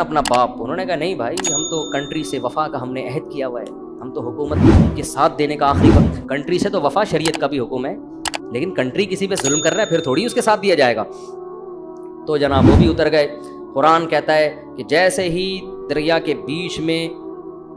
اپنا باپ. انہوں نے کہا نہیں بھائی, ہم تو کنٹری سے وفا کا ہم نے عہد کیا ہوا ہے, ہم تو حکومت کے ساتھ دینے کا آخری وقت. کنٹری سے تو وفا شریعت کا بھی حکم ہے, لیکن کنٹری کسی پہ ظلم کر رہا ہے پھر تھوڑی اس کے ساتھ دیا جائے گا. تو جناب وہ بھی اتر گئے. قرآن کہتا ہے کہ جیسے ہی دریا کے بیچ میں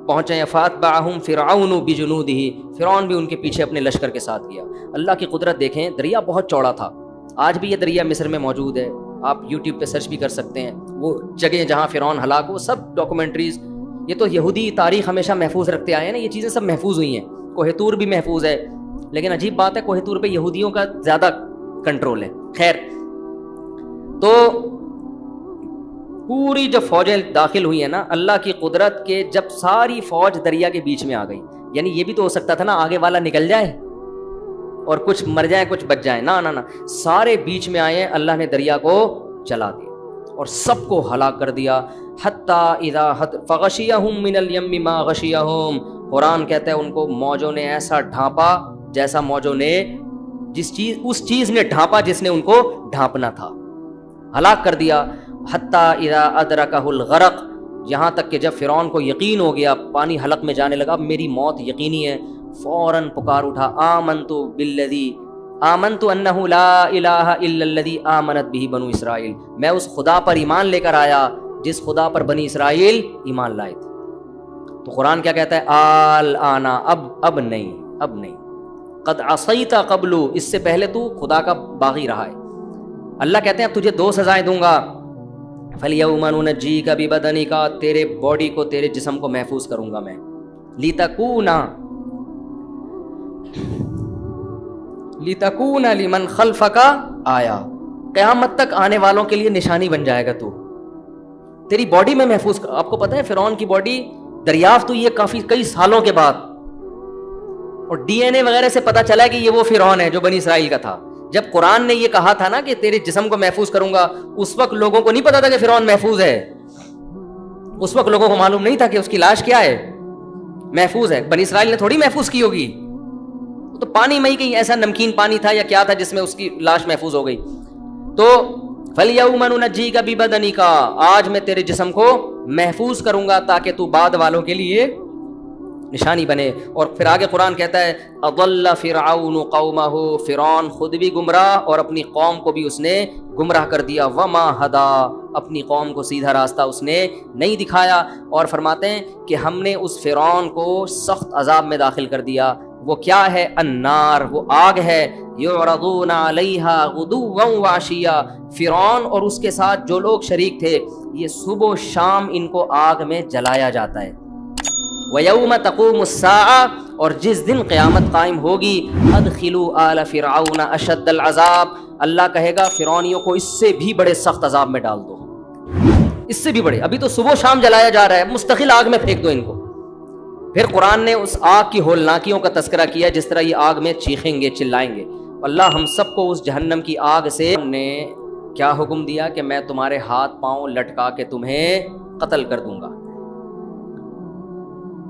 پہنچے فاتبعہم فرعون بجنودہ, فرعون بھی ان کے پیچھے اپنے لشکر کے ساتھ گیا. اللہ کی قدرت دیکھیں, دریا بہت چوڑا تھا. آج بھی یہ دریا مصر میں موجود ہے, آپ یوٹیوب پہ سرچ بھی کر سکتے ہیں. وہ جگہ جہاں فرعون ہلاک ہو, سب ڈاکومنٹریز. یہ تو یہودی تاریخ ہمیشہ محفوظ رکھتے آئے ہیں نا, یہ چیزیں سب محفوظ ہوئی ہیں. کوہ طور بھی محفوظ ہے, لیکن عجیب بات ہے کوہ طور پہ یہودیوں کا زیادہ کنٹرول ہے. خیر, تو پوری جب فوجیں داخل ہوئی ہیں نا, اللہ کی قدرت کے جب ساری فوج دریا کے بیچ میں آ گئی, یعنی یہ بھی تو ہو سکتا تھا نا آگے والا نکل جائے اور کچھ مر جائیں کچھ بچ جائیں, نہ سارے بیچ میں آئے ہیں. اللہ نے دریا کو چلا دیا اور سب کو ہلاک کر دیا. حتی اذا فغشیہم من الیم ما غشیہم, قرآن کہتا ہے ان کو موجوں نے ایسا ڈھانپا جیسا موجوں نے اس چیز نے ڈھانپا جس نے ان کو ڈھانپنا تھا, ہلاک کر دیا. حتی اذا ادرکہ الغرق, یہاں تک کہ جب فرعون کو یقین ہو گیا, پانی حلق میں جانے لگا, اب میری موت یقینی ہے, فوراً پکار اٹھا آمنت انہ لا الہ الا الذی آمنت بہ بنو اسرائیل, میں اس خدا پر ایمان لے کر آیا جس خدا پر بنی اسرائیل ایمان لائے تھے. تو قرآن کیا کہتا ہے, الآن, اب نہیں, قد عصیت قبل, اس سے پہلے تو خدا کا باغی رہا ہے. اللہ کہتے ہیں اب تجھے 2 سزائیں دوں گا. فَالْيَوْمَ نُنَجِّيكَ بِبَدَنِكَ, تیرے باڈی کو, تیرے جسم کو محفوظ کروں گا میں. لِتَكُونَ لِمَنْ خَلْفَكَ آیا, قیامت تک آنے والوں کے لیے نشانی بن جائے گا. تو تیری باڈی میں محفوظ. آپ کو پتہ ہے فرعون کی باڈی دریافت ہوئی ہے کئی سالوں کے بعد, اور ڈی این اے وغیرہ سے پتہ چلا کہ یہ وہ فرعون ہے جو بنی اسرائیل کا تھا. جب قرآن نے یہ کہا تھا نا کہ تیرے جسم کو محفوظ کروں گا, اس وقت لوگوں کو نہیں پتا تھا کہ فرعون محفوظ ہے. اس وقت لوگوں کو معلوم نہیں تھا کہ اس کی لاش کیا ہے, محفوظ ہے. بنی اسرائیل نے تھوڑی محفوظ کی ہوگی, تو پانی میں ہی کہیں ایسا نمکین پانی تھا یا کیا تھا جس میں اس کی لاش محفوظ ہو گئی. تو فَالْيَوْمَ نُنَجِّيكَ بِبَدَنِكَ, آج میں تیرے جسم کو محفوظ کروں گا تاکہ تو بعد والوں کے لیے نشانی بنے. اور پھر آگے قرآن کہتا ہے اضل فرعون قومہ, فرعون خود بھی گمراہ اور اپنی قوم کو بھی اس نے گمراہ کر دیا. وما ہدا, اپنی قوم کو سیدھا راستہ اس نے نہیں دکھایا. اور فرماتے ہیں کہ ہم نے اس فرعون کو سخت عذاب میں داخل کر دیا. وہ کیا ہے, النار, وہ آگ ہے. یعرضون علیہا غدوا وعشیا, فرعون اور اس کے ساتھ جو لوگ شریک تھے, یہ صبح و شام ان کو آگ میں جلایا جاتا ہے. وَيَوْمَ تَقُومُ السَّاعَةُ, اور جس دن قیامت قائم ہوگی, أَدْخِلُوا آلَ فِرْعَوْنَ أَشَدَّ الْعَذَابِ, اللہ کہے گا فرعونیوں کو اس سے بھی بڑے سخت عذاب میں ڈال دو, اس سے بھی بڑے. ابھی تو صبح و شام جلایا جا رہا ہے, مستقل آگ میں پھینک دو ان کو. پھر قرآن نے اس آگ کی ہولناکیوں کا تذکرہ کیا, جس طرح یہ آگ میں چیخیں گے, چلائیں گے. اللہ ہم سب کو اس جہنم کی آگ سے نے کیا حکم دیا کہ میں تمہارے ہاتھ پاؤں لٹکا کے تمہیں قتل کر دوں گا.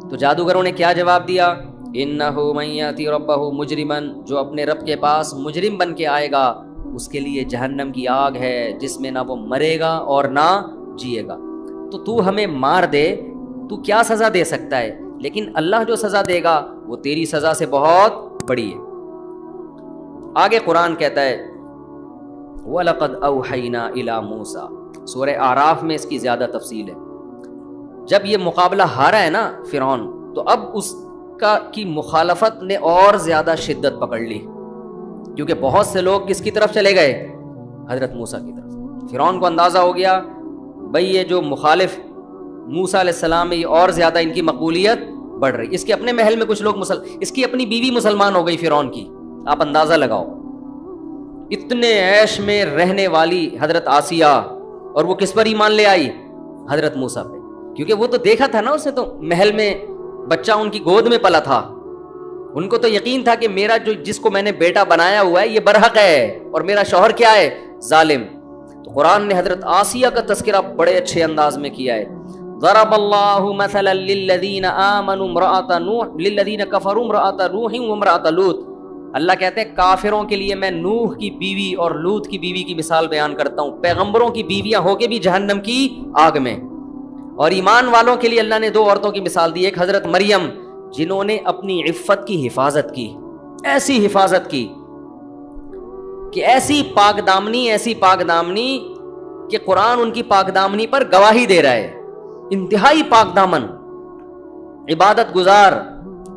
تو جادوگروں نے کیا جواب دیا, انہو من یاتی ربہ مجرمن, جو اپنے رب کے پاس مجرم بن کے آئے گا اس کے لیے جہنم کی آگ ہے جس میں نہ وہ مرے گا اور نہ جیے گا. تو ہمیں مار دے, تو کیا سزا دے سکتا ہے, لیکن اللہ جو سزا دے گا وہ تیری سزا سے بہت بڑی ہے. آگے قرآن کہتا ہے وَلَقَدْ أَوْحَيْنَا إِلَى مُوسَى, سورہ اعراف میں اس کی زیادہ تفصیل ہے. جب یہ مقابلہ ہارا ہے نا فرعون, تو اب اس کی مخالفت نے اور زیادہ شدت پکڑ لی, کیونکہ بہت سے لوگ کس کی طرف چلے گئے, حضرت موسیٰ کی طرف. فرعون کو اندازہ ہو گیا بھئی یہ جو مخالف موسیٰ علیہ السلام ہے, یہ اور زیادہ ان کی مقبولیت بڑھ رہی. اس کے اپنے محل میں کچھ لوگ اس کی اپنی بیوی مسلمان ہو گئی فرعون کی. آپ اندازہ لگاؤ, اتنے عیش میں رہنے والی حضرت آسیہ, اور وہ کس پر ایمان لے آئی, حضرت موسیٰ پہ, کیونکہ وہ تو دیکھا تھا نا اسے, تو محل میں بچہ ان کی گود میں پلا تھا. ان کو تو یقین تھا کہ میرا جس کو میں نے بیٹا بنایا ہوا ہے یہ برحق ہے, اور میرا شوہر کیا ہے, ظالم. تو قرآن نے حضرت آسیہ کا تذکرہ بڑے اچھے انداز میں کیا ہے. ضرب اللہ مثلا للذین آمنوا امرأۃ نوح للذین کفروا امرأۃ نوح وامرأۃ لوط. اللہ کہتے ہیں کافروں کے لیے میں نوح کی بیوی اور لوط کی بیوی کی مثال بیان کرتا ہوں. پیغمبروں کی بیویاں ہو کے بھی جہنم کی آگ میں, اور ایمان والوں کے لیے اللہ نے 2 عورتوں کی مثال دی. ایک حضرت مریم جنہوں نے اپنی عفت کی حفاظت کی, ایسی حفاظت کی کہ ایسی پاک دامنی کہ قرآن ان کی پاک دامنی پر گواہی دے رہا ہے. انتہائی پاک دامن, عبادت گزار,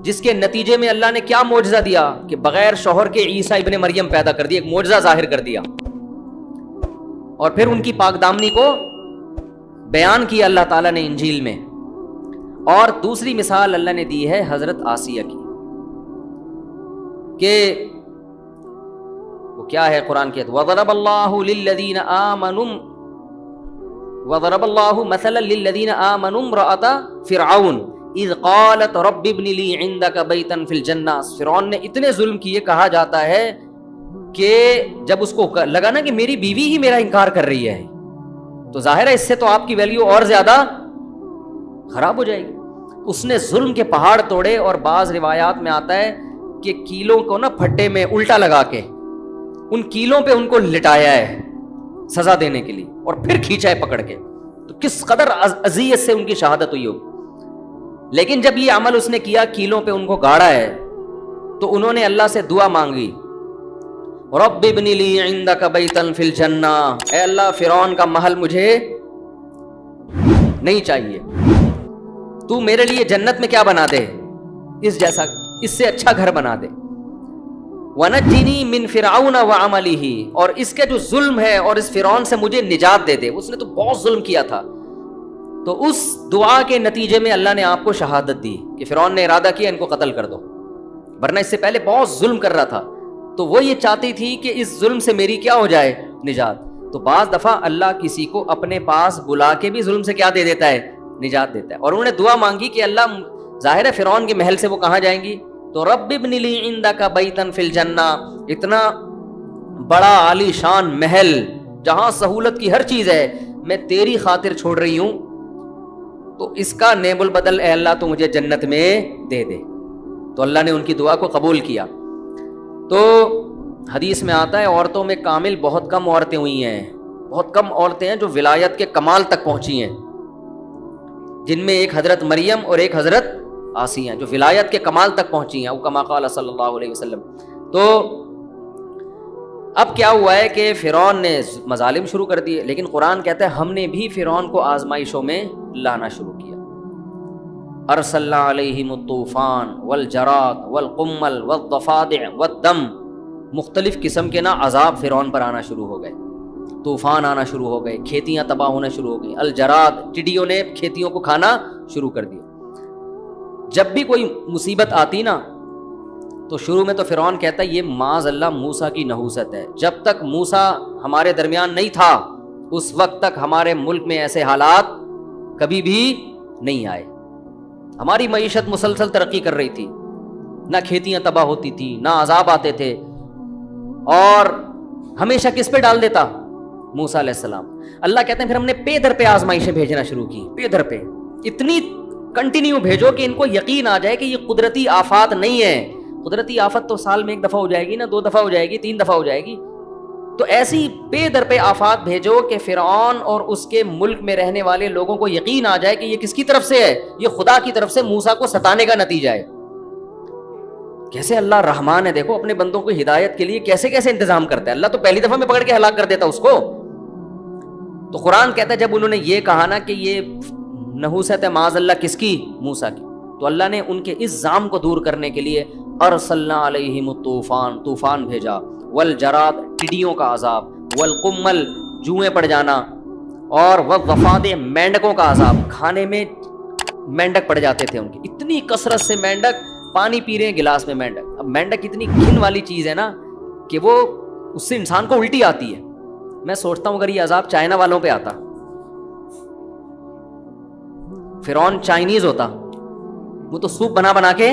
جس کے نتیجے میں اللہ نے کیا معجزہ دیا کہ بغیر شوہر کے عیسیٰ ابن مریم پیدا کر دیا, ایک معجزہ ظاہر کر دیا, اور پھر ان کی پاک دامنی کو بیان کیا اللہ تعالیٰ نے انجیل میں. اور دوسری مثال اللہ نے دی ہے حضرت آسیہ کی, کہ وہ کیا ہے قرآن کے وَضَرَبَ اللَّهُ مَثَلًا لِلَّذِينَ آمَنُوا امْرَأَتَ فِرْعَوْنَ اذ قالت رب ابن لی عندک بیتا فی الجنہ. فرعون نے اتنے ظلم کیے, کہا جاتا ہے کہ جب اس کو لگا نا کہ میری بیوی ہی میرا انکار کر رہی ہے, تو ظاہر ہے اس سے تو آپ کی ویلیو اور زیادہ خراب ہو جائے گی. اس نے ظلم کے پہاڑ توڑے, اور بعض روایات میں آتا ہے کہ کیلوں کو نا پھٹے میں الٹا لگا کے ان کیلوں پہ ان کو لٹایا ہے سزا دینے کے لیے, اور پھر کھینچا ہے پکڑ کے. تو کس قدر اذیت سے ان کی شہادت ہوئی ہوگی. لیکن جب یہ عمل اس نے کیا, کیلوں پہ ان کو گاڑا ہے, تو انہوں نے اللہ سے دعا مانگی, رب ابن لی عندک بیتا فی الجنہ, اے اللہ فرعون کا محل مجھے نہیں چاہیے, تو میرے لیے جنت میں کیا بنا دے, اس جیسا, اس سے اچھا گھر بنا دے. وَنَجِّنِي مِن فِرْعَوْنَ وَعَمَلِهِ, اور اس کے جو ظلم ہے اور اس فرعون سے مجھے نجات دے دے. اس نے تو بہت ظلم کیا تھا, تو اس دعا کے نتیجے میں اللہ نے آپ کو شہادت دی کہ فرعون نے ارادہ کیا ان کو قتل کر دو, ورنہ اس سے پہلے بہت ظلم کر رہا تھا. تو وہ یہ چاہتی تھی کہ اس ظلم سے میری کیا ہو جائے, نجات. تو بعض دفعہ اللہ کسی کو اپنے پاس بلا کے بھی ظلم سے کیا دے دیتا ہے, نجات دیتا ہے. اور انہوں نے دعا مانگی کہ اللہ, ظاہر ہے فرعون کے محل سے وہ کہاں جائیں گی, تو رب ابن لی عندک بیتا فی الجنہ, اتنا بڑا عالی شان محل جہاں سہولت کی ہر چیز ہے, میں تیری خاطر چھوڑ رہی ہوں, تو اس کا نیب البدل اے اللہ تو مجھے جنت میں دے دے. تو اللہ نے ان کی دعا کو قبول کیا. تو حدیث میں آتا ہے عورتوں میں کامل بہت کم عورتیں ہوئی ہیں, بہت کم عورتیں ہیں جو ولایت کے کمال تک پہنچی ہیں, جن میں ایک حضرت مریم اور ایک حضرت آسیہ ہیں جو ولایت کے کمال تک پہنچی ہیں, وہ کما قال صلی اللہ علیہ وسلم. تو اب کیا ہوا ہے کہ فرعون نے مظالم شروع کر دیے, لیکن قرآن کہتا ہے ہم نے بھی فرعون کو آزمائشوں میں لانا شروع کیا. ارسلنا علیہم الطوفان والجراد والقمل والضفادع والدم, مختلف قسم کے نا عذاب فرعون پر آنا شروع ہو گئے, طوفان آنا شروع ہو گئے, کھیتیاں تباہ ہونا شروع ہو گئی, الجراد, ٹڈیوں نے کھیتیوں کو کھانا شروع کر دیا. جب بھی کوئی مصیبت آتی نا تو شروع میں تو فرعون کہتا ہے یہ معاذ اللہ موسیٰ کی نحوست ہے, جب تک موسیٰ ہمارے درمیان نہیں تھا اس وقت تک ہمارے ملک میں ایسے حالات کبھی بھی نہیں آئے. ہماری معیشت مسلسل ترقی کر رہی تھی, نہ کھیتیاں تباہ ہوتی تھی, نہ عذاب آتے تھے, اور ہمیشہ کس پہ ڈال دیتا, موسیٰ علیہ السلام. اللہ کہتے ہیں پھر ہم نے پے در پہ آزمائشیں بھیجنا شروع کی, پے در پہ اتنی کنٹینیو بھیجو کہ ان کو یقین آ جائے کہ یہ قدرتی آفات نہیں ہے. قدرتی آفت تو سال میں 1 دفعہ ہو جائے گی نا, 2 دفعہ ہو جائے گی, 3 دفعہ ہو جائے گی. تو ایسی پے در پہ آفات بھیجو کہ فرعون اور اس کے ملک میں رہنے والے لوگوں کو یقین آ جائے کہ یہ کس کی طرف سے ہے, یہ خدا کی طرف سے موسیٰ کو ستانے کا نتیجہ ہے. کیسے اللہ رحمان ہے, دیکھو اپنے بندوں کو ہدایت کے لیے کیسے کیسے انتظام کرتا ہے. اللہ تو پہلی دفعہ میں پکڑ کے ہلاک کر دیتا اس کو. تو قرآن کہتا ہے جب انہوں نے یہ کہا نا کہ یہ نحوست ہے معاذ اللہ کس کی, موسیٰ کی, تو اللہ نے ان کے اس ظام کو دور کرنے کے لیے ارسلنا علیہم الطوفان, طوفان بھیجا, والجراد, ٹڈیوں کا عذاب, والقمل, جوئیں پڑ جانا, اور والضفادع, مینڈکوں کا عذاب. کھانے میں مینڈک پڑ جاتے تھے ان کی, اتنی کثرت سے مینڈک, پانی پی رہے ہیں گلاس میں مینڈک. اب مینڈک اتنی گھن والی چیز ہے نا کہ وہ اس سے انسان کو الٹی آتی ہے. میں سوچتا ہوں اگر یہ عذاب چائنا والوں پہ آتا, فرعون چائنیز ہوتا, وہ تو سوپ بنا بنا کے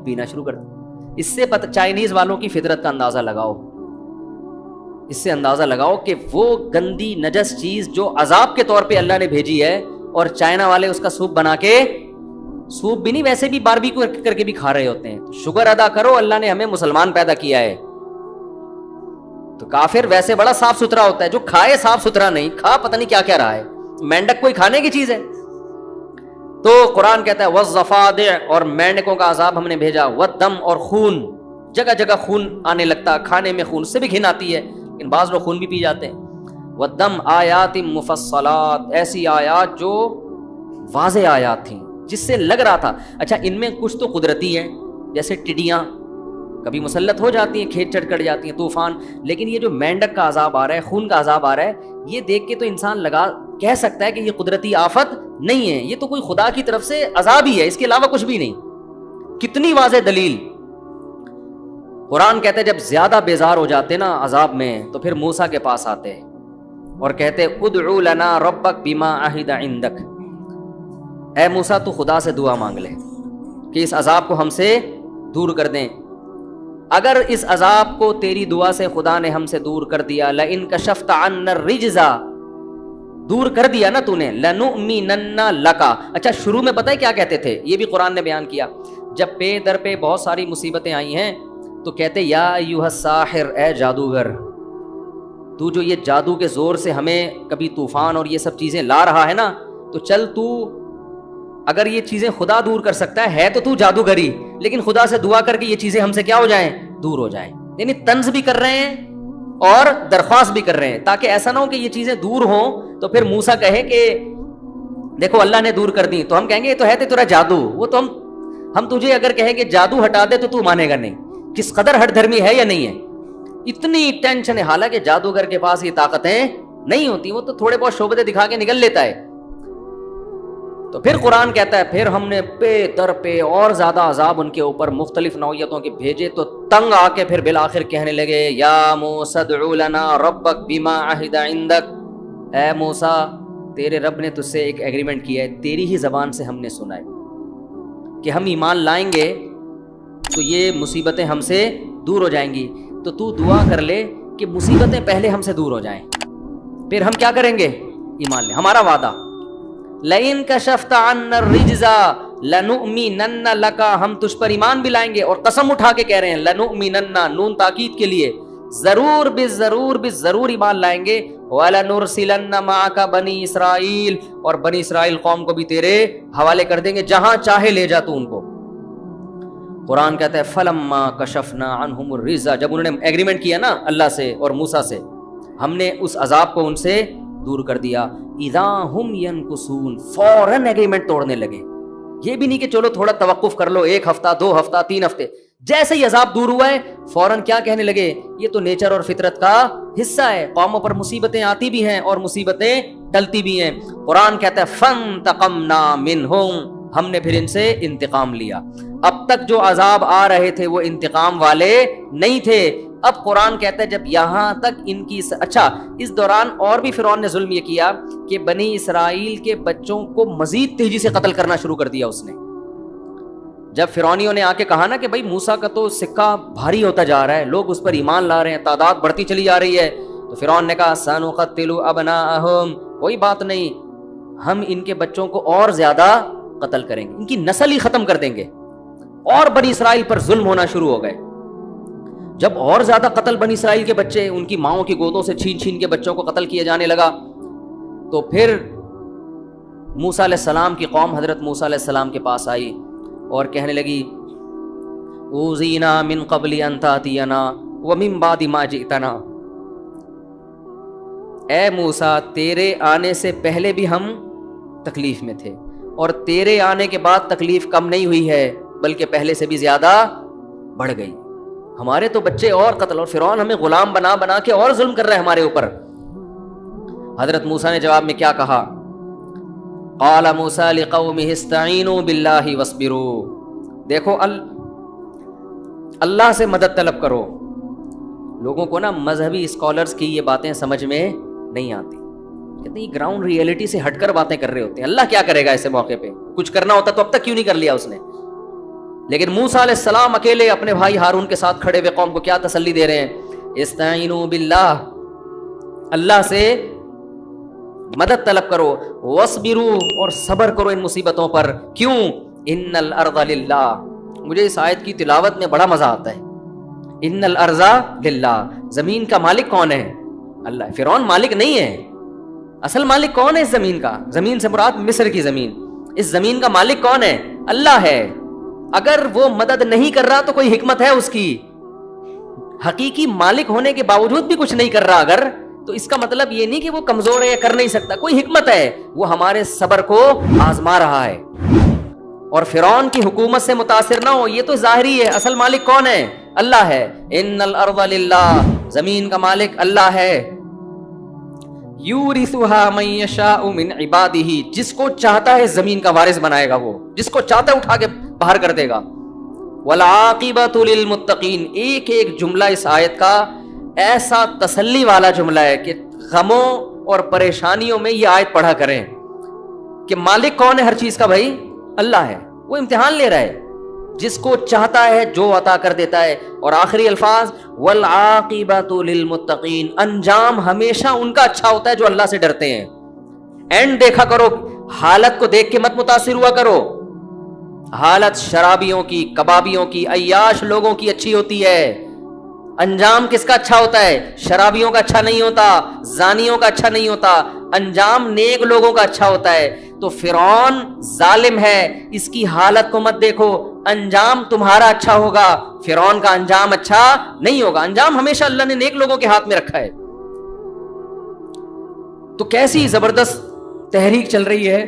پینا شروع کرتا. اس سے چائنیز والوں کی فطرت کا اندازہ لگاؤ, اس سے اندازہ لگاؤ کہ وہ گندی نجس چیز جو عذاب کے طور پہ اللہ نے بھیجی ہے, اور چائنا والے اس کا سوپ بنا کے, سوپ بھی نہیں ویسے بھی باربیکیو کر کے بھی کھا رہے ہوتے ہیں. شکر ادا کرو اللہ نے ہمیں مسلمان پیدا کیا ہے. تو کافر ویسے بڑا صاف ستھرا ہوتا ہے, جو کھائے صاف ستھرا نہیں, کھا پتہ نہیں کیا کیا رہا ہے. مینڈک کوئی کھانے کی چیز ہے, تو قرآن کہتا ہے والضفادع، اور مینڈکوں کا عذاب ہم نے بھیجا، والدم، اور خون، جگہ جگہ خون آنے لگتا، کھانے میں خون سے بھی گھن آتی ہے لیکن بعض لوگ خون بھی پی جاتے ہیں. والدم آیات مفصلات، ایسی آیات جو واضح آیات تھیں جس سے لگ رہا تھا اچھا ان میں کچھ تو قدرتی ہیں، جیسے ٹڈیاں کبھی مسلط ہو جاتی ہیں، کھیت چڑھ کر جاتی ہیں، طوفان، لیکن یہ جو مینڈک کا عذاب آ رہا ہے، خون کا عذاب آ رہا ہے، یہ دیکھ کے تو انسان کہہ سکتا ہے کہ یہ قدرتی آفت نہیں ہے، یہ تو کوئی خدا کی طرف سے عذاب ہی ہے، اس کے علاوہ کچھ بھی نہیں. کتنی واضح دلیل. قرآن کہتے ہیں جب زیادہ بیزار ہو جاتے نا عذاب میں تو پھر موسیٰ کے پاس آتے اور کہتے ادعو لنا ربک بما عہد عندک، اے موسیٰ تو خدا سے دعا مانگ لے کہ اس عذاب کو ہم سے دور کر دیں. اگر اس عذاب کو تیری دعا سے خدا نے ہم سے دور کر دیا، لئن کشفت عنا الرجز، دور کر دیا نا تو نے، لنؤمنن لک. اچھا شروع میں پتہ ہے کیا کہتے تھے، یہ بھی قرآن نے بیان کیا، جب پہ در پہ بہت ساری مصیبتیں آئی ہیں تو کہتے یا ایھا الساحر، اے جادوگر، تو جو یہ جادو کے زور سے ہمیں کبھی طوفان اور یہ سب چیزیں لا رہا ہے نا، تو چل تو اگر یہ چیزیں خدا دور کر سکتا ہے تو جادوگری، لیکن خدا سے دعا کر کے یہ چیزیں ہم سے کیا ہو جائیں، دور ہو جائیں. یعنی طنز بھی کر رہے ہیں اور درخواست بھی کر رہے ہیں تاکہ ایسا نہ ہو کہ یہ چیزیں دور ہوں تو پھر موسیٰ کہے کہ دیکھو اللہ نے دور کر دی، تو ہم کہیں گے یہ تو ہے تیرا جادو، وہ تو ہم تجھے اگر کہیں کہ جادو ہٹا دے تو مانے گا نہیں. کس قدر ہٹ دھرمی ہے یا نہیں ہے، اتنی ٹینشن ہے. حالانکہ جادوگر کے پاس یہ طاقتیں نہیں ہوتی، وہ تو تھوڑے بہت شعبدے دکھا کے نکل لیتا ہے. تو پھر قرآن کہتا ہے پھر ہم نے پہ در پہ اور زیادہ عذاب ان کے اوپر مختلف نوعیتوں کے بھیجے، تو تنگ آ کے پھر بالآخر کہنے لگے یا موسیٰ ادع لنا ربک بما عہد عندک، اے موسیٰ تیرے رب نے تجھ سے ایک ایگریمنٹ کیا ہے، تیری ہی زبان سے ہم نے سنا ہے کہ ہم ایمان لائیں گے تو یہ مصیبتیں ہم سے دور ہو جائیں گی، تو دعا کر لے کہ مصیبتیں پہلے ہم سے دور ہو جائیں، پھر ہم کیا کریں گے، ایمان لیں. ہمارا وعدہ لئن کشفت عنا الرجز لنؤمنن لک، ہم تجھ پر ایمان بھی لائیں گے، اور قسم اٹھا کے کہہ رہے ہیں لنؤمنن، نون تاکید کے لیے، ضرور بالضرور ایمان لائیں گے. وَلَنُرْسِلَنَّ مَعَكَ بَنِي اسرائیل، اور بنی اسرائیل قوم کو بھی تیرے حوالے کر دیں گے، جہاں چاہے لے جا تو ان کو. قرآن کہتا ہے فَلَمَّا كَشَفْنَا عَنْهُمُ الرِّجْزَ، جب انہوں نے ایگریمنٹ کیا نا اللہ سے اور موسیٰ سے، ہم نے اس عذاب کو ان سے دور کر دیا. اذا ہم ینکثون، فوراً ایگریمنٹ توڑنے لگے. یہ بھی نہیں کہ چلو تھوڑا توقف کر لو، 1 ہفتہ 2 ہفتہ 3 ہفتے، جیسے ہی عذاب دور ہوا ہے فوراً کیا کہنے لگے، یہ تو نیچر اور فطرت کا حصہ ہے، قوموں پر مصیبتیں آتی بھی ہیں اور مصیبتیں ٹلتی بھی ہیں. قرآن کہتا ہے فانتقمنا منہم، ہم نے پھر ان سے انتقام لیا. اب تک جو عذاب آ رہے تھے وہ انتقام والے نہیں تھے، اب قرآن کہتا ہے جب یہاں تک ان کی اچھا اس دوران اور بھی فرعون نے ظلم یہ کیا کہ بنی اسرائیل کے بچوں کو مزید تیزی سے قتل کرنا شروع کر دیا اس نے. جب فرعونیوں نے آ کے کہا نا کہ بھائی موسیٰ کا تو سکہ بھاری ہوتا جا رہا ہے، لوگ اس پر ایمان لا رہے ہیں، تعداد بڑھتی چلی جا رہی ہے، تو فرعون نے کہا سنقتل ابناءہم، کوئی بات نہیں، ہم ان کے بچوں کو اور زیادہ قتل کریں گے، ان کی نسل ہی ختم کر دیں گے. اور بنی اسرائیل پر ظلم ہونا شروع ہو گئے. جب اور زیادہ قتل بنی اسرائیل کے بچے ان کی ماؤں کی گودوں سے چھین کے بچوں کو قتل کیا جانے لگا، تو پھر موسیٰ علیہ السلام کی قوم حضرت موسیٰ علیہ السلام کے پاس آئی اور کہنے لگی اوذینا من قبل ان تاتینا ومن بعد ما جئتنا، اے موسیٰ تیرے آنے سے پہلے بھی ہم تکلیف میں تھے، اور تیرے آنے کے بعد تکلیف کم نہیں ہوئی ہے بلکہ پہلے سے بھی زیادہ بڑھ گئی. ہمارے تو بچے اور قتل، اور فرعون ہمیں غلام بنا کے اور ظلم کر رہا ہے ہمارے اوپر. حضرت موسیٰ نے جواب میں کیا کہا، قال موسیٰ لقومہ استعینوا باللہ واصبروا، دیکھو اللہ سے مدد طلب کرو. لوگوں کو نا مذہبی اسکالرز کی یہ باتیں سمجھ میں نہیں آتی، کہتے ہیں گراؤنڈ ریئلٹی سے ہٹ کر باتیں کر رہے ہوتے ہیں. اللہ کیا کرے گا ایسے موقع پہ، کچھ کرنا ہوتا تو اب تک کیوں نہیں کر لیا اس نے. لیکن موسیٰ علیہ السلام اکیلے اپنے بھائی ہارون کے ساتھ کھڑے ہوئے قوم کو کیا تسلی دے رہے ہیں، استعینوا باللہ، اللہ سے مدد طلب کرو، واصبروا، اور صبر کرو ان مصیبتوں پر. کیوں، ان الارض للہ. مجھے اس آیت کی تلاوت میں بڑا مزہ آتا ہے. ان الارض للہ، زمین کا مالک کون ہے، اللہ. فرعون مالک نہیں ہے، اصل مالک کون ہے اس زمین کا، زمین سے مراد مصر کی زمین. اس زمین کا مالک کون ہے؟ اللہ ہے. اگر وہ مدد نہیں کر رہا تو کوئی حکمت ہے اس کی. حقیقی مالک ہونے کے باوجود بھی کچھ نہیں کر رہا اگر، تو اس کا مطلب یہ نہیں کہ وہ کمزور ہے یا کر نہیں سکتا، کوئی حکمت ہے. وہ ہمارے صبر کو آزما رہا ہے. اور فرعون کی حکومت سے متاثر نہ ہو، یہ تو ظاہری ہے. اصل مالک کون ہے؟ اللہ ہے. ان الارض للہ، زمین کا مالک اللہ ہے. یورثها من یشاء من عبادہ، جس کو چاہتا ہے زمین کا وارث بنائے گا، وہ جس کو چاہتا ہے اٹھا کے باہر کر دے گا. والعاقبۃ للمتقین، ایک ایک جملہ اس آیت کا ایسا تسلی والا جملہ ہے کہ غموں اور پریشانیوں میں یہ آیت پڑھا کریں کہ مالک کون ہے ہر چیز کا؟ بھائی اللہ ہے. وہ امتحان لے رہا ہے، جس کو چاہتا ہے جو عطا کر دیتا ہے. اور آخری الفاظ والعاقبۃ للمتقین، انجام ہمیشہ ان کا اچھا ہوتا ہے جو اللہ سے ڈرتے ہیں. اینڈ دیکھا کرو، حالت کو دیکھ کے مت متاثر ہوا کرو. حالت شرابیوں کی، کبابیوں کی، عیاش لوگوں کی اچھی ہوتی ہے. انجام کس کا اچھا ہوتا ہے؟ شرابیوں کا اچھا نہیں ہوتا، زانیوں کا اچھا نہیں ہوتا. انجام نیک لوگوں کا اچھا ہوتا ہے. تو فرعون ظالم ہے، اس کی حالت کو مت دیکھو، انجام تمہارا اچھا ہوگا. فرعون کا انجام اچھا نہیں ہوگا. انجام ہمیشہ اللہ نے نیک لوگوں کے ہاتھ میں رکھا ہے. تو کیسی زبردست تحریک چل رہی ہے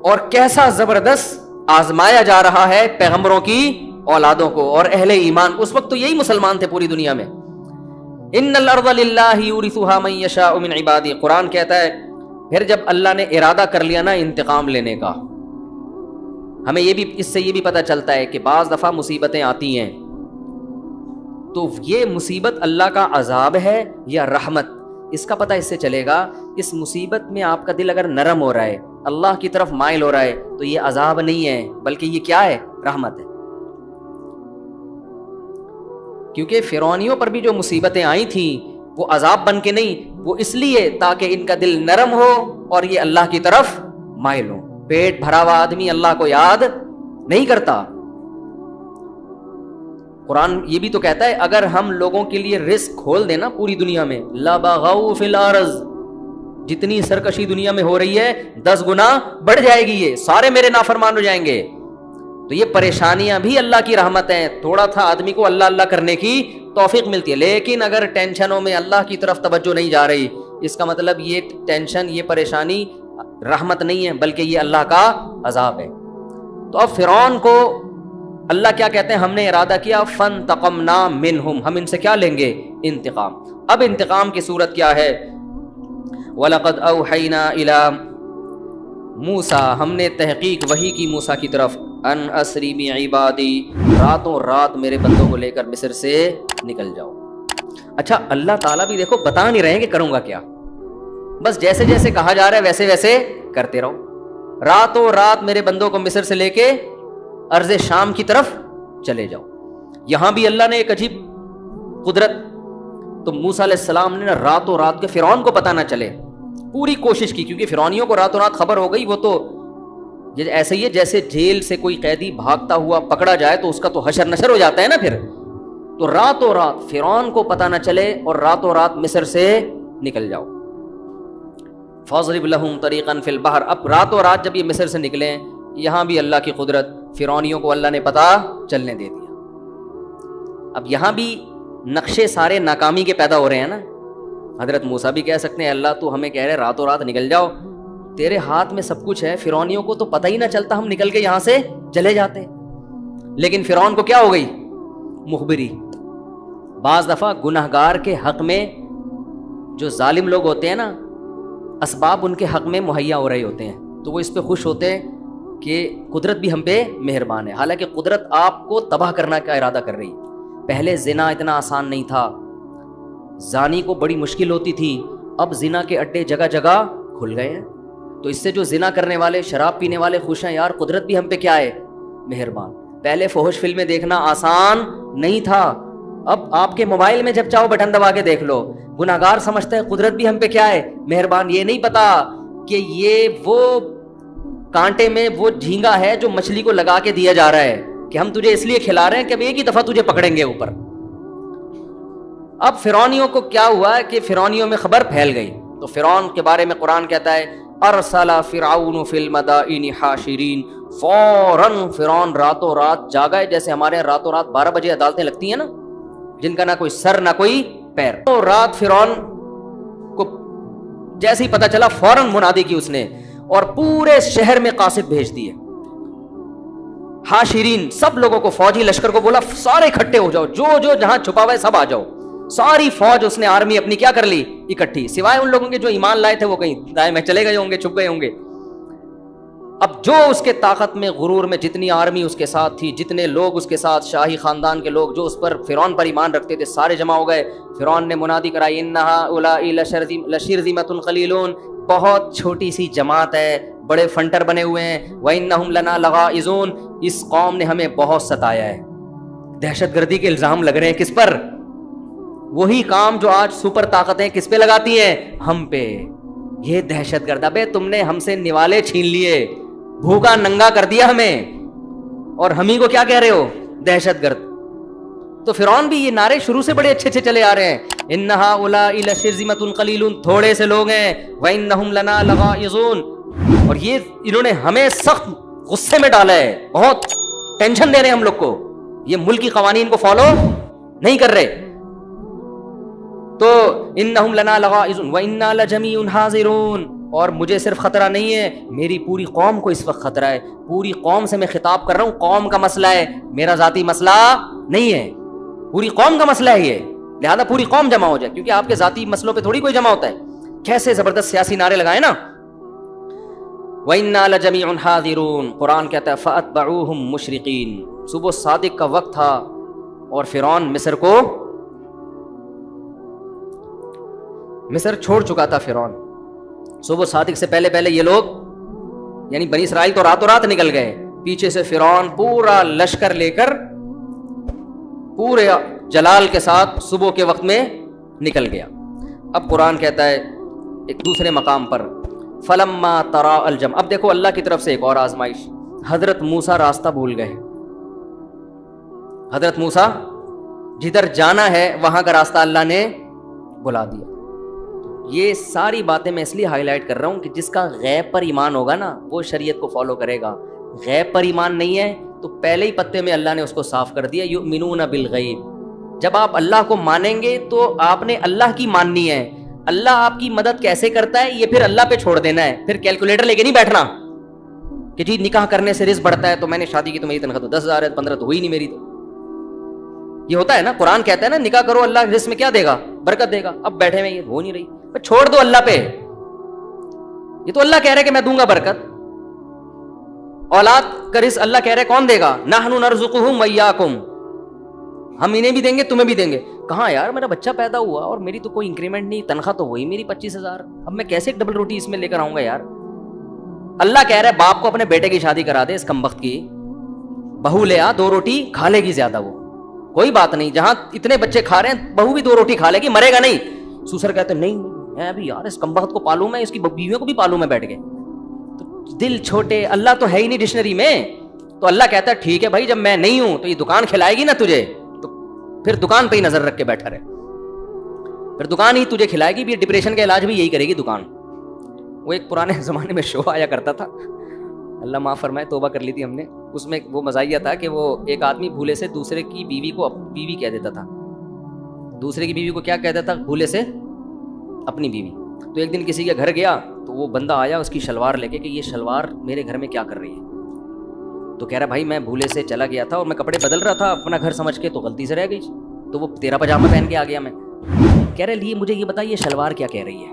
اور کیسا زبردست آزمایا جا رہا ہے پیغمبروں کی اولادوں کو اور اہل ایمان. اس وقت تو یہی مسلمان تھے پوری دنیا میں. ان الارض للہ یورثها من یشاء من عبادہ. قرآن کہتا ہے پھر جب اللہ نے ارادہ کر لیا نا انتقام لینے کا، ہمیں یہ بھی اس سے یہ بھی پتہ چلتا ہے کہ بعض دفعہ مصیبتیں آتی ہیں تو یہ مصیبت اللہ کا عذاب ہے یا رحمت، اس کا پتہ اس سے چلے گا. اس مصیبت میں آپ کا دل اگر نرم ہو رہا ہے، اللہ کی طرف مائل ہو رہا ہے، تو یہ عذاب نہیں ہے بلکہ یہ کیا ہے؟ رحمت ہے. کیونکہ فرعونیوں پر بھی جو مصیبتیں آئی تھیں وہ عذاب بن کے نہیں، وہ اس لیے تاکہ ان کا دل نرم ہو اور یہ اللہ کی طرف مائل ہو. پیٹ بھرا ہوا آدمی اللہ کو یاد نہیں کرتا. قرآن یہ بھی تو کہتا ہے اگر ہم لوگوں کے لیے رزق کھول دینا پوری دنیا میں، لبغوا فی الارض، جتنی سرکشی دنیا میں ہو رہی ہے 10 گنا بڑھ جائے گی، یہ سارے میرے نافرمان ہو جائیں گے. تو یہ پریشانیاں بھی اللہ کی رحمت ہیں. تھوڑا تھا آدمی کو اللہ اللہ کرنے کی توفیق ملتی ہے. لیکن اگر ٹینشنوں میں اللہ کی طرف توجہ نہیں جا رہی، اس کا مطلب یہ ٹینشن، یہ پریشانی رحمت نہیں ہے بلکہ یہ اللہ کا عذاب ہے. تو اب فرعون کو اللہ کیا کہتے ہیں؟ ہم نے ارادہ کیا فانتقمنا منہم، ہم ان سے کیا لیں گے؟ انتقام. اب انتقام کی صورت کیا ہے؟ وَلَقَدْ أَوْحَيْنَا إِلَىٰ موسیٰ، ہم نے تحقیق وحی کی موسیٰ کی طرف، ان اسری بعبادی، راتوں رات میرے بندوں کو لے کر مصر سے نکل جاؤ. اچھا اللہ تعالیٰ بھی دیکھو بتا نہیں رہے ہیں کہ کروں گا کیا، بس جیسے جیسے کہا جا رہا ہے ویسے ویسے کرتے رہو. راتوں رات میرے بندوں کو مصر سے لے کے ارض شام کی طرف چلے جاؤ. یہاں بھی اللہ نے ایک عجیب قدرت، تو موسیٰ علیہ السلام نے راتوں رات کے فرعون کو پتہ نہ چلے پوری کوشش کی، کیونکہ فرعونیوں کو راتوں رات خبر ہو گئی. وہ تو ایسے ہی ہے جیسے جیل سے کوئی قیدی بھاگتا ہوا پکڑا جائے تو اس کا تو حشر نشر ہو جاتا ہے نا پھر. تو راتوں رات فرعون کو پتہ نہ چلے اور راتوں رات مصر سے نکل جاؤ. فاضرب لہم طریقا فی البحر، اب راتوں رات جب یہ مصر سے نکلیں، یہاں بھی اللہ کی قدرت، فرعونیوں کو اللہ نے پتہ چلنے دے دیا. اب یہاں بھی نقشے سارے ناکامی کے پیدا ہو رہے ہیں نا. حضرت موسیٰ بھی کہہ سکتے ہیں اللہ تو ہمیں کہہ رہے راتوں رات نکل جاؤ، تیرے ہاتھ میں سب کچھ ہے، فرعونیوں کو تو پتہ ہی نہ چلتا، ہم نکل کے یہاں سے چلے جاتے. لیکن فرعون کو کیا ہو گئی؟ مخبری. بعض دفعہ گناہگار کے حق میں جو ظالم لوگ ہوتے ہیں نا، اسباب ان کے حق میں مہیا ہو رہے ہوتے ہیں، تو وہ اس پہ خوش ہوتے ہیں کہ قدرت بھی ہم پہ مہربان ہے. حالانکہ قدرت آپ کو تباہ کرنا کا ارادہ کر رہی. پہلے زنا اتنا آسان نہیں تھا، زانی کو بڑی مشکل ہوتی تھی، اب زنا کے اڈے جگہ جگہ کھل گئے ہیں. تو اس سے جو زنا کرنے والے، شراب پینے والے خوش ہیں، یار قدرت بھی ہم پہ کیا ہے؟ مہربان. پہلے فحش فلمیں دیکھنا آسان نہیں تھا، اب آپ کے موبائل میں جب چاہو بٹن دبا کے دیکھ لو. گناہگار سمجھتا ہے قدرت بھی ہم پہ کیا ہے؟ مہربان. یہ نہیں پتا کہ یہ وہ کانٹے میں وہ جھینگا ہے جو مچھلی کو لگا کے دیا جا رہا ہے کہ ہم تجھے اس لیے کھلا رہے ہیں کہ اب ایک ہی دفعہ تجھے پکڑیں گے اوپر. اب فرعونیوں کو کیا ہوا ہے کہ فرعونیوں میں خبر پھیل گئی. تو فرعون کے بارے میں قرآن کہتا ہے ارسل فرعون فی المدائن حاشرین، فوراً فرعون راتوں رات جاگا ہے، جیسے ہمارے یہاں راتوں رات 12 بجے عدالتیں لگتی ہیں نا، جن کا نہ کوئی سر نہ کوئی پیر. تو رات فرعون کو جیسے ہی پتہ چلا فوراً منادی کی اس نے، اور پورے شہر میں قاصد بھیج دیے. حاشرین، سب لوگوں کو، فوجی لشکر کو بولا سارے اکٹھے ہو جاؤ، جو جو جہاں چھپا ہوا ہے سب آ جاؤ. ساری فوج اس نے آرمی اپنی کیا کر لی، اکٹھی، سوائے ان لوگوں کے جو ایمان لائے تھے وہ کہیں دائیں میں چلے گئے ہوں گے، چھپ گئے ہوں گے. اب جو اس کے طاقت میں، غرور میں، جتنی آرمی اس کے ساتھ تھی، جتنے لوگ اس کے ساتھ، شاہی خاندان کے لوگ جو اس پر فرعون پر ایمان رکھتے تھے، سارے جمع ہو گئے. فرعون نے منادی کرائی، ان هؤلاء لشرذمۃ قلیلون، بہت چھوٹی سی جماعت ہے، بڑے فنٹر بنے ہوئے ہیں. وانہم لنا لغائظون، اس قوم نے ہمیں بہت ستایا ہے. دہشت گردی کے الزام لگ رہے ہیں کس پر؟ وہی کام جو آج سپر طاقتیں کس پہ لگاتی ہیں؟ ہم پہ. یہ دہشت گرد، ابے تم نے ہم سے نوالے چھین لیے، بھوکا ننگا کر دیا ہمیں، اور ہم ہی کو کیا کہہ رہے ہو؟ دہشت گرد. تو فرعون بھی یہ نعرے شروع سے بڑے اچھے چلے آ رہے ہیں، ان هؤلاء لشرذمۃ قلیلون، تھوڑے سے لوگ ہیں، وانہم لنا لغائظون، اور یہ انہوں نے ہمیں سخت غصے میں ڈالا ہے، بہت ٹینشن دے رہے ہیں ہم لوگ کو، یہ ملکی قوانین کو فالو نہیں کر رہے. تو انہم لنا لغائظون وانا لجمیع حاضرون، اور مجھے صرف خطرہ نہیں ہے، میری پوری قوم کو اس وقت خطرہ ہے. پوری قوم سے میں خطاب کر رہا ہوں، قوم کا مسئلہ ہے، میرا ذاتی مسئلہ نہیں ہے، پوری قوم کا مسئلہ ہے یہ، لہذا پوری قوم جمع ہو جائے، کیونکہ آپ کے ذاتی مسئلوں پہ تھوڑی کوئی جمع ہوتا ہے. کیسے زبردست سیاسی نعرے لگائے نا. وَإِنَّا لَجَمِيعٌ حَاذِرُونَ، قرآن کہتا ہے فَأَتْبَعُوهُمْ مُشْرِقِينَ. صبح صادق کا وقت تھا اور فرعون مصر چھوڑ چکا تھا. فرعون صبح صادق سے پہلے پہلے یہ لوگ، یعنی بنی اسرائیل تو راتوں رات نکل گئے، پیچھے سے فرعون پورا لشکر لے کر پورے جلال کے ساتھ صبح کے وقت میں نکل گیا. اب قرآن کہتا ہے ایک دوسرے مقام پر فلما ترا الجمع. اب دیکھو اللہ کی طرف سے ایک اور آزمائش، حضرت موسیٰ راستہ بھول گئے. حضرت موسیٰ جدھر جانا ہے وہاں کا راستہ اللہ نے بلا دیا. یہ ساری باتیں میں اس لیے ہائی لائٹ کر رہا ہوں کہ جس کا غیب پر ایمان ہوگا نا وہ شریعت کو فالو کرے گا. غیب پر ایمان نہیں ہے تو پہلے ہی پتے میں اللہ نے اس کو صاف کر دیا، یؤمنون بالغیب. جب آپ اللہ کو مانیں گے تو آپ نے اللہ کی ماننی ہے. اللہ آپ کی مدد کیسے کرتا ہے یہ پھر اللہ پہ چھوڑ دینا ہے. پھر کیلکولیٹر لے کے نہیں بیٹھنا کہ جی نکاح کرنے سے رزق بڑھتا ہے، تو میں نے شادی کی تو میری تنخواہ تو 10,000 ہے، 15 تو ہوئی نہیں میری. تو یہ ہوتا ہے نا، قرآن کہتا ہے نا نکاح کرو اللہ رزق میں کیا دے گا؟ برکت دے گا. اب بیٹھے میں یہ ہو نہیں رہی، چھوڑ دو اللہ پہ. یہ تو اللہ کہہ رہے کہ میں دوں گا برکت. اولاد کا رزق اللہ کہہ رہے کون دے گا؟ نحن نرزقہم وایاکم، ہم انہیں بھی دیں گے تمہیں بھی دیں گے. کہاں یار، میرا بچہ پیدا ہوا اور میری تو کوئی انکریمنٹ نہیں، تنخواہ تو وہی میری 25,000، اب میں کیسے ایک ڈبل روٹی اس میں لے کر آؤں گا یار. اللہ کہہ رہا ہے باپ کو اپنے بیٹے کی شادی کرا دے، اس کمبخت کی بہو لے آ، 2 روٹی کھا لے گی زیادہ، وہ کوئی بات نہیں، جہاں اتنے بچے کھا رہے ہیں بہو بھی 2 روٹی کھا لے گی، مرے گا نہیں. سوسر کہتے نہیں میں ابھی یار اس کمبخت کو پالوں، میں اس کی بیویوں کو بھی پالوں میں بیٹھ کے. تو دل چھوٹے، اللہ تو ہے ہی نہیں ڈکشنری میں. تو اللہ کہتا ہے ٹھیک ہے بھائی، جب میں نہیں ہوں تو یہ دکان کھلائے گی نا تجھے، تو پھر دکان پہ ہی نظر رکھ کے بیٹھا رہے، پھر دکان ہی تجھے کھلائے گی بھی. ڈپریشن کا علاج بھی یہی کرے گی دکان. وہ ایک پرانے زمانے میں شو آیا کرتا تھا، اللہ معاف فرمائے، توبہ کر لی تھی ہم نے. اس میں وہ مزاحیہ تھا کہ وہ ایک آدمی بھولے سے دوسرے کی بیوی کو بیوی کہہ دیتا تھا. دوسرے کی بیوی کو کیا کہتا تھا؟ بھولے سے اپنی بیوی. تو ایک دن کسی کے گھر گیا تو وہ بندہ آیا اس کی شلوار لے کے کہ یہ شلوار میرے گھر میں کیا کر رہی ہے. تو کہہ رہا بھائی میں بھولے سے چلا گیا تھا اور میں کپڑے بدل رہا تھا اپنا گھر سمجھ کے، تو غلطی سے رہ گئی، تو وہ تیرا پاجامہ پہن کے آ گیا. میں کہہ رہے لیے مجھے یہ بتا یہ شلوار کیا کہہ رہی ہے.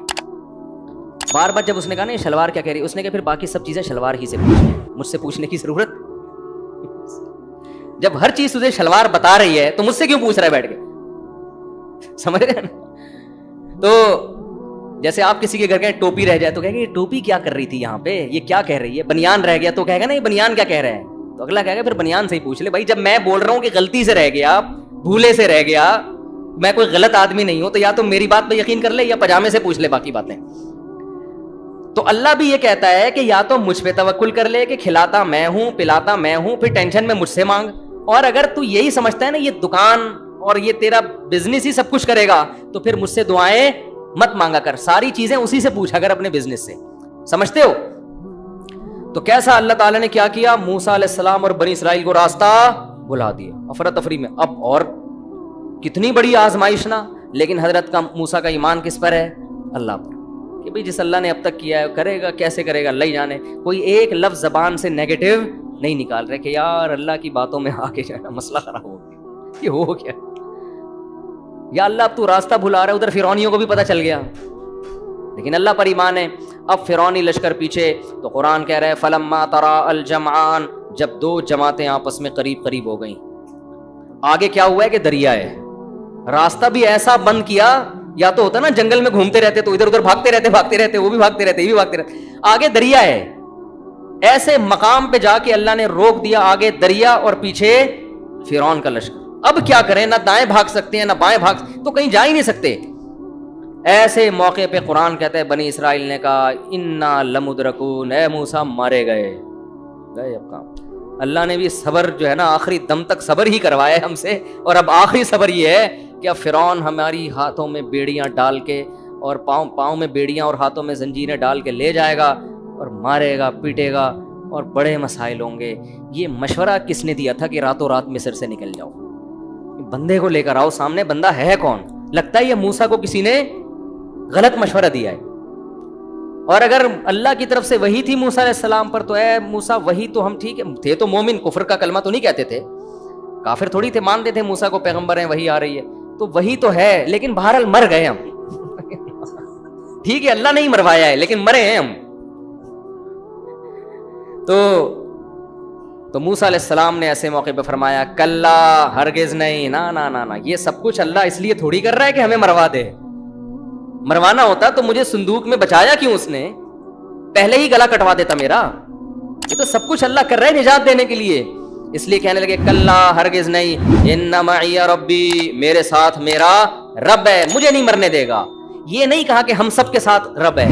بار بار جب اس نے کہا نا یہ شلوار کیا کہہ رہی ہے، اس نے کہا پھر باقی سب چیزیں شلوار ہی سے پوچھ لیں، مجھ سے پوچھنے کی ضرورت. جب ہر چیز تجھے شلوار بتا رہی ہے تو مجھ سے کیوں پوچھ رہا ہے بیٹھ کے؟ سمجھ رہے نا. تو جیسے آپ کسی کے گھر گئے ٹوپی رہ جائے تو کہے گا یہ ٹوپی کیا کر رہی تھی یہاں پہ، یہ کیا کہہ رہی ہے. بنیان رہ گیا تو کہے گا نا یہ بنیان کیا کہہ رہا ہے، تو اگلا کہے گا پھر بنیان سے ہی پوچھ لے. بھائی جب میں بول رہا ہوں کہ غلطی سے رہ گیا، بھولے سے رہ گیا، میں کوئی غلط آدمی نہیں ہوں، تو یا تو میری بات پہ یقین کر لے یا پاجامے سے پوچھ لے باقی باتیں. تو اللہ بھی یہ کہتا ہے کہ یا تو مجھ پہ توکل کر لے کہ کھلاتا میں ہوں، پلاتا میں ہوں، پھر ٹینشن میں مجھ سے مانگ. اور اگر تو یہی سمجھتا ہے نا یہ دکان اور یہ تیرا بزنس ہی سب کچھ کرے گا، تو پھر مجھ سے دعائیں مت مانگا کر، ساری چیزیں اسی سے پوچھا کر اپنے بزنس سے. سمجھتے ہو؟ تو کیسا اللہ تعالیٰ نے کیا کیا؟ موسیٰ علیہ السلام اور بنی اسرائیل کو راستہ بلا دیا افراتفری میں. اب اور کتنی بڑی آزمائش نا. لیکن حضرت کا موسیٰ کا ایمان کس پر ہے؟ اللہ پر. کہ بھئی جس اللہ نے اب تک کیا ہے کرے گا, کیسے کرے گا اللہ ہی جانے. کوئی ایک لفظ زبان سے نیگیٹو نہیں نکال رہے کہ یار اللہ کی باتوں میں آ کے جانا مسئلہ خراب ہو گیا, یہ ہو گیا, یا اللہ اب تو راستہ بھلا رہا ہے. ادھر فرعونیوں کو بھی پتہ چل گیا, لیکن اللہ پر ایمان ہے. اب فرعونی لشکر پیچھے, تو قرآن کہہ رہا ہے فلما ترا الجمعان, جب دو جماعتیں آپس میں قریب قریب ہو گئیں. آگے کیا ہوا ہے کہ دریا ہے, راستہ بھی ایسا بند کیا. یا تو ہوتا نا جنگل میں گھومتے رہتے تو ادھر ادھر بھاگتے رہتے, وہ بھی بھاگتے رہتے, یہ بھی بھاگتے رہتے. آگے دریا ہے, ایسے مقام پہ جا کے اللہ نے روک دیا. آگے دریا اور پیچھے فرعون کا لشکر. اب کیا کریں, نہ دائیں بھاگ سکتے ہیں نہ بائیں بھاگ, تو کہیں جا ہی نہیں سکتے. ایسے موقع پہ قرآن کہتا ہے بنی اسرائیل نے کہا انا لمدرکون, اے موسیٰ مارے گئے اب کام. اللہ نے بھی صبر جو ہے نا آخری دم تک صبر ہی کروایا ہے ہم سے. اور اب آخری صبر یہ ہے کہ اب فرعون ہماری ہاتھوں میں بیڑیاں ڈال کے اور پاؤں میں بیڑیاں اور ہاتھوں میں زنجیریں ڈال کے لے جائے گا اور مارے گا, پیٹے گا, اور بڑے مسائل ہوں گے. یہ مشورہ کس نے دیا تھا کہ راتوں رات مصر سے نکل جاؤ؟ بندے کو لے کر آؤ سامنے, بندہ ہے کون؟ لگتا ہے یہ موسیٰ کو کسی نے غلط مشورہ دیا ہے. اور اگر اللہ کی طرف سے وحی تھی موسیٰ علیہ السلام پر, تو اے موسیٰ وحی تو ہم ٹھیک ہے تھے تو مومن, کفر کا کلمہ تو نہیں کہتے تھے, کافر تھوڑی تھے, مانتے تھے موسیٰ کو پیغمبر ہیں, وحی آ رہی ہے, تو وحی تو ہے. لیکن بہرحال مر گئے ہم. ٹھیک ہے اللہ نہیں مروایا ہے لیکن مرے ہیں ہم. تو موسیٰ علیہ السلام نے ایسے موقع پہ فرمایا کلا, ہرگز نہیں, نا, یہ سب کچھ اللہ اس لیے تھوڑی کر رہا ہے کہ ہمیں مروا دے. مروانا ہوتا تو مجھے صندوق میں بچایا کیوں اس نے؟ پہلے ہی گلا کٹوا دیتا میرا. یہ تو سب کچھ اللہ کر رہا ہے نجات دینے کے لیے. اس لیے کہنے لگے کلا, ہرگز نہیں, ان معی ربی, میرے ساتھ میرا رب ہے, مجھے نہیں مرنے دے گا. یہ نہیں کہا کہ ہم سب کے ساتھ رب ہے.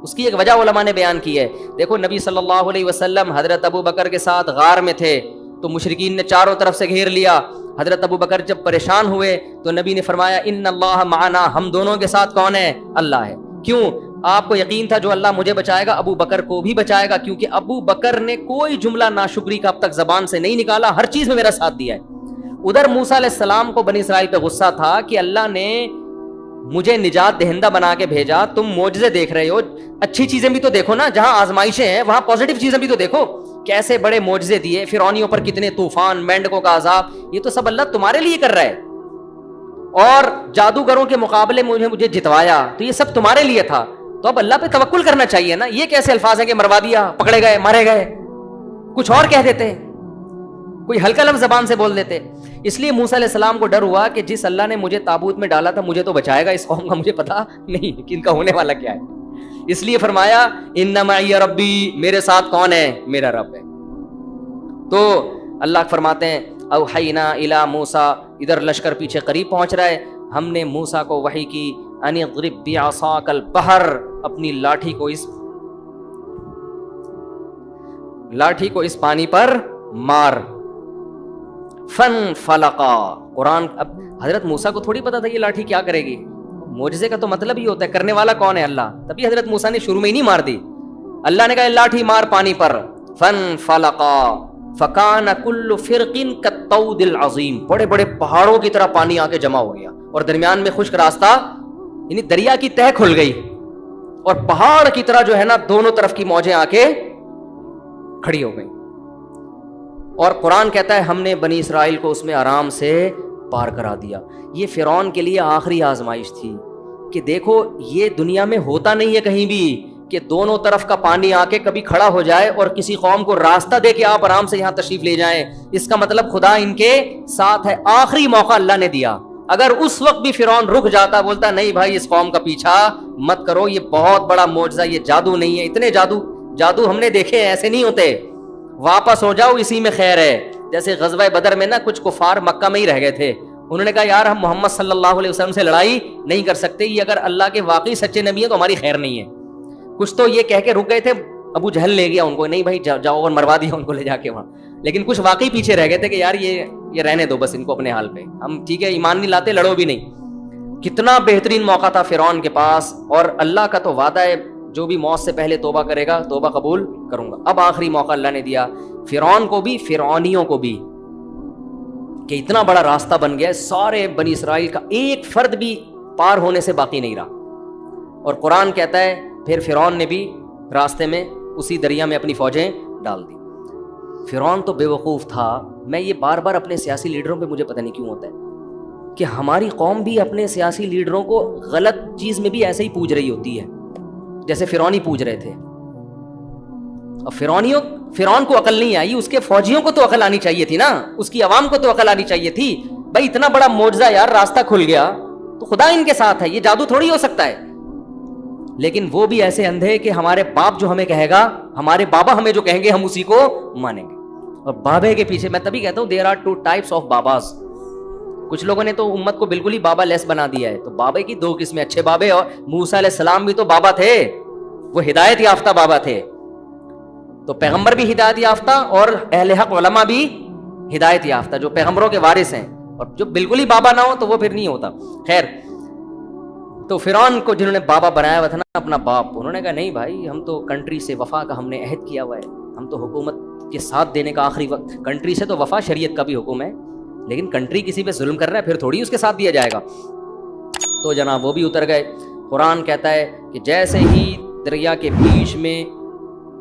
اس کی ایک وجہ علماء نے بیان کی ہے. دیکھو نبی صلی اللہ علیہ وسلم حضرت ابو بکر کے ساتھ غار میں تھے تو مشرکین نے چاروں طرف سے گھیر لیا. حضرت ابو بکر جب پریشان ہوئے تو نبی نے فرمایا ان اللہ معنا, ہم دونوں کے ساتھ کون ہے؟ اللہ ہے. کیوں؟ آپ کو یقین تھا جو اللہ مجھے بچائے گا ابو بکر کو بھی بچائے گا, کیونکہ ابو بکر نے کوئی جملہ ناشکری کا اب تک زبان سے نہیں نکالا, ہر چیز میں میرا ساتھ دیا ہے. ادھر موسیٰ علیہ السلام کو بنی اسرائیل پہ غصہ تھا کہ اللہ نے مجھے نجات دہندہ بنا کے بھیجا, تم معجزے دیکھ رہے ہو, اچھی چیزیں بھی تو دیکھو نا, جہاں آزمائشیں ہیں وہاں پازیٹیو چیزیں بھی تو دیکھو. کیسے بڑے معجزے دیے, فرعونیوں پر کتنے طوفان, مینڈکوں کا عذاب, یہ تو سب اللہ تمہارے لیے کر رہا ہے. اور جادوگروں کے مقابلے مجھے جتوایا, تو یہ سب تمہارے لیے تھا. تو اب اللہ پہ توکل کرنا چاہیے نا. یہ کیسے الفاظ ہیں کہ مروا دیا, پکڑے گئے, مارے گئے, کچھ اور کہہ دیتے, کوئی ہلکا لفظ زبان سے بول دیتے. اس لیے موسیٰ علیہ السلام کو ڈر ہوا کہ جس اللہ نے مجھے تابوت میں ڈالا تھا مجھے تو بچائے گا, اس قوم کا مجھے پتا نہیں کہ ان کا ہونے والا کیا ہے. اس لیے فرمایا ان معی ربی, میرے ساتھ کون ہے؟ میرا رب ہے. تو اللہ فرماتے ہیں اوحینا الی موسیٰ, ادھر لشکر پیچھے قریب پہنچ رہا ہے, ہم نے موسیٰ کو وحی کی ان اضرب بعصاک البحر, اپنی لاٹھی کو اس پانی پر مار. فن فلقا, قرآن اب حضرت موسیٰ کو تھوڑی پتا تھا یہ لاٹھی کیا کرے گی. معجزے کا تو مطلب ہی ہوتا ہے کرنے والا کون ہے؟ اللہ. تبھی حضرت موسیٰ نے شروع میں ہی نہیں مار دی. اللہ نے کہا لاٹھی مار پانی پر. فن فلقا فکان کل فرق کالطود العظیم, بڑے بڑے پہاڑوں کی طرح پانی آ کے جمع ہو گیا, اور درمیان میں خشک راستہ, یعنی دریا کی تہ کھل گئی, اور پہاڑ کی طرح جو ہے نا دونوں طرف کی موجیں آ کے کھڑی ہو گئی. اور قرآن کہتا ہے ہم نے بنی اسرائیل کو اس میں آرام سے پار کرا دیا. یہ فرعون کے لیے آخری آزمائش تھی کہ دیکھو یہ دنیا میں ہوتا نہیں ہے کہیں بھی کہ دونوں طرف کا پانی آ کے کبھی کھڑا ہو جائے اور کسی قوم کو راستہ دے کے آپ آرام سے یہاں تشریف لے جائیں. اس کا مطلب خدا ان کے ساتھ ہے. آخری موقع اللہ نے دیا. اگر اس وقت بھی فرعون رک جاتا, بولتا نہیں بھائی اس قوم کا پیچھا مت کرو, یہ بہت بڑا معجزہ, یہ جادو نہیں ہے, اتنے جادو ہم نے دیکھے ہیں, ایسے نہیں ہوتے, واپس ہو جاؤ اسی میں خیر ہے. جیسے غزوہ بدر میں نا کچھ کفار مکہ میں ہی رہ گئے تھے, انہوں نے کہا یار ہم محمد صلی اللہ علیہ وسلم سے لڑائی نہیں کر سکتے, یہ اگر اللہ کے واقعی سچے نبی ہیں تو ہماری خیر نہیں ہے. کچھ تو یہ کہہ کے رک گئے تھے, ابو جہل لے گیا ان کو, نہیں بھائی جاؤ, اور مروا دیا ان کو لے جا کے وہاں. لیکن کچھ واقعی پیچھے رہ گئے تھے کہ یار یہ رہنے دو بس ان کو اپنے حال پہ, ہم ٹھیک ہے ایمان نہیں لاتے, لڑو بھی نہیں. کتنا بہترین موقع تھا فرعون کے پاس, اور اللہ کا تو وعدہ ہے جو بھی موت سے پہلے توبہ کرے گا توبہ قبول کروں گا. اب آخری موقع اللہ نے دیا فرعون کو بھی فرعونیوں کو بھی کہ اتنا بڑا راستہ بن گیا, سارے بنی اسرائیل کا ایک فرد بھی پار ہونے سے باقی نہیں رہا. اور قرآن کہتا ہے پھر فرعون نے بھی راستے میں اسی دریا میں اپنی فوجیں ڈال دی. فرعون تو بے وقوف تھا. میں یہ بار بار اپنے سیاسی لیڈروں پہ مجھے پتہ نہیں کیوں ہوتا ہے کہ ہماری قوم بھی اپنے سیاسی لیڈروں کو غلط چیز میں بھی ایسے ہی پوج رہی ہوتی ہے جیسے فرعونی پوج رہے تھے. اور فرعون کو عقل نہیں آئی, اس کے فوجیوں کو تو عقل آنی چاہیے تھی نا, اس کی عوام کو تو عقل آنی چاہیے تھی. بھائی اتنا بڑا معجزہ یار, راستہ کھل گیا تو خدا ان کے ساتھ ہے, یہ جادو تھوڑی ہو سکتا ہے. لیکن وہ بھی ایسے اندھے کہ ہمارے باپ جو ہمیں کہے گا, ہمارے بابا ہمیں جو کہیں گے ہم اسی کو مانیں گے. اور بابے کے پیچھے, میں تبھی کہتا ہوں there are two types of babas. کچھ لوگوں نے تو امت کو بالکل ہی بابا لیس بنا دیا ہے. تو بابے کی دو قسمیں, اچھے بابے, اور موسیٰ علیہ السلام بھی تو بابا تھے, وہ ہدایت یافتہ بابا تھے. تو پیغمبر بھی ہدایت یافتہ اور اہل حق علماء بھی ہدایت یافتہ, جو پیغمبروں کے وارث ہیں. اور جو بالکل ہی بابا نہ ہو تو وہ پھر نہیں ہوتا. خیر, تو فرعون کو جنہوں نے بابا بنایا ہوا تھا نا, اپنا باپ, انہوں نے کہا نہیں بھائی, ہم تو کنٹری سے وفا کا ہم نے عہد کیا ہوا ہے, ہم تو حکومت کے ساتھ دینے کا آخری وقت, کنٹری سے تو وفا شریعت کا بھی حکم ہے, لیکن کنٹری کسی پہ ظلم کر رہا ہے پھر تھوڑی اس کے ساتھ دیا جائے گا. تو جناب وہ بھی اتر گئے. قرآن کہتا ہے کہ جیسے ہی دریا کے بیچ میں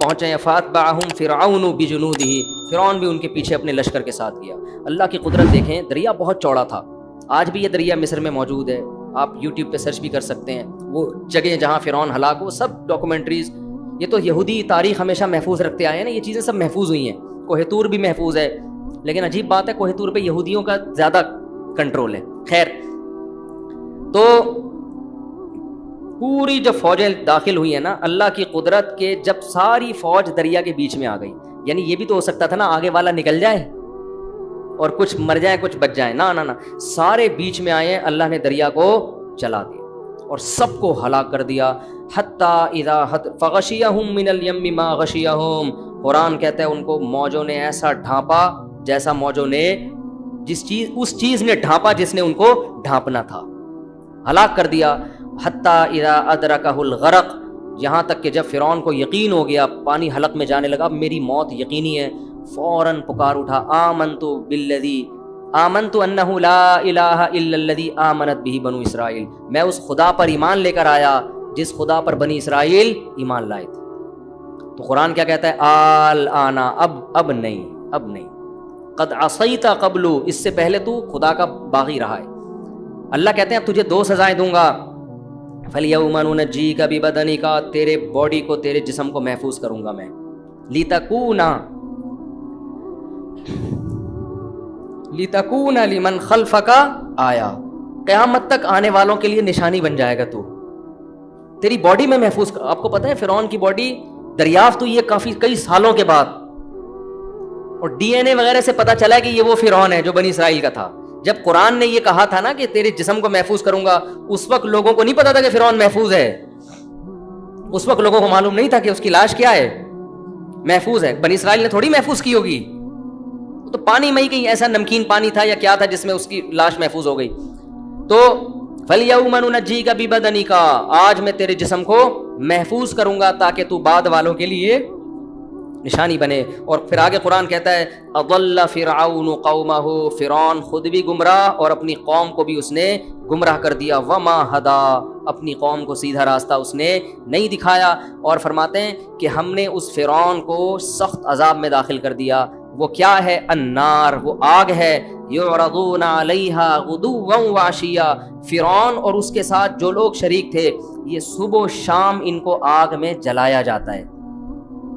پہنچے فاتبعہم فرعون بجنودہ, فرعون بھی ان کے پیچھے اپنے لشکر کے ساتھ گیا. اللہ کی قدرت دیکھیں, دریا بہت چوڑا تھا. آج بھی یہ دریا مصر میں موجود ہے, آپ یوٹیوب پہ سرچ بھی کر سکتے ہیں. وہ جگہ جہاں فرعون ہلاک, وہ سب ڈاکومنٹریز, یہ تو یہودی تاریخ ہمیشہ محفوظ رکھتے آئے ہیں نا, یہ چیزیں سب محفوظ ہوئی ہیں. کوہ طور بھی محفوظ ہے, لیکن عجیب بات ہے کوہ طور پہ یہودیوں کا زیادہ کنٹرول ہے. خیر, تو پوری جب فوجیں داخل ہوئی ہیں نا, اللہ کی قدرت کے جب ساری فوج دریا کے بیچ میں آ گئی, یعنی یہ بھی تو ہو سکتا تھا نا آگے والا نکل جائے اور کچھ مر جائیں کچھ بچ جائیں, نہ سارے بیچ میں آئے ہیں. اللہ نے دریا کو چلا دیا اور سب کو ہلاک کر دیا. حتی اذا فغشیہم من الیم ما غشیہم, قرآن کہتا ہے ان کو موجوں نے ایسا ڈھانپا جیسا موجوں نے اس چیز نے ڈھانپا جس نے ان کو ڈھانپنا تھا, ہلاک کر دیا. حتی اذا ادرکہ الغرق, یہاں تک کہ جب فرعون کو یقین ہو گیا, پانی حلق میں جانے لگا, میری موت یقینی ہے, فوراً پکار اٹھا آمنت انہ لا الہ الا الذی آمنت بہ بنو اسرائیل, میں اس خدا پر ایمان لے کر آیا جس خدا پر بنی اسرائیل ایمان لائے تھے. تو قرآن کیا کہتا ہے, الآن, اب نہیں, قد عصیت قبل, اس سے پہلے تو خدا کا باغی رہا ہے. اللہ کہتے ہیں اب تجھے 2 سزائیں دوں گا. فَالْيَوْمَ نُنَجِّيكَ بِبَدَنِكَ, تیرے باڈی کو, تیرے جسم کو محفوظ کروں گا میں. لِتَكُونَ لِمَنْ خَلْفَكَ آیا, قیامت تک آنے والوں کے لیے نشانی بن جائے گا تو. تیری باڈی میں محفوظ. آپ کو پتہ ہے فرعون کی باڈی دریافت ہوئی ہے کئی سالوں کے بعد, اور ڈی این اے وغیرہ سے پتہ چلا کہ یہ وہ فرعون ہے جو بنی اسرائیل کا تھا. جب قرآن نے یہ کہا تھا نا کہ تیرے جسم کو محفوظ کروں گا, اس وقت لوگوں کو نہیں پتا تھا کہ فرعون محفوظ ہے. اس وقت لوگوں کو معلوم نہیں تھا کہ اس کی لاش کیا ہے, محفوظ ہے. بنی اسرائیل نے تھوڑی محفوظ کی ہوگی, تو پانی میں ہی کہیں ایسا نمکین پانی تھا یا کیا تھا جس میں اس کی لاش محفوظ ہو گئی. تو فَالْيَوْمَ نُنَجِّيكَ بِبَدَنِكَ, آج میں تیرے جسم کو محفوظ کروں گا تاکہ تو بعد والوں کے لیے نشانی بنے. اور پھر آگے قرآن کہتا ہے اضل فرعون قومہ, فرعون خود بھی گمراہ اور اپنی قوم کو بھی اس نے گمراہ کر دیا. وما ہدا, اپنی قوم کو سیدھا راستہ اس نے نہیں دکھایا. اور فرماتے ہیں کہ ہم نے اس فرعون کو سخت عذاب میں داخل کر دیا. وہ کیا ہے, النار, وہ آگ ہے. یعرضون علیہا غدوا وعشیا, فرعون اور اس کے ساتھ جو لوگ شریک تھے, یہ صبح و شام ان کو آگ میں جلایا جاتا ہے.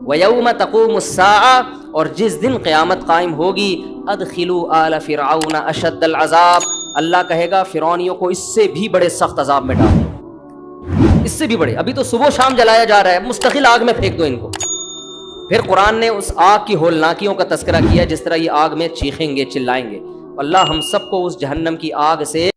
وَيَوْمَ تَقُومُ السَّاعَةُ, اور جس دن قیامت قائم ہوگی, أَدْخِلُوا آلَ فِرْعَوْنَ أَشَدَّ الْعَذَابِ, اللہ کہے گا فرعونیوں کو اس سے بھی بڑے سخت عذاب میں ڈالو, اس سے بھی بڑے. ابھی تو صبح و شام جلایا جا رہا ہے, مستقل آگ میں پھینک دو ان کو. پھر قرآن نے اس آگ کی ہولناکیوں کا تذکرہ کیا, جس طرح یہ آگ میں چیخیں گے, چلائیں گے. اللہ ہم سب کو اس جہنم کی آگ سے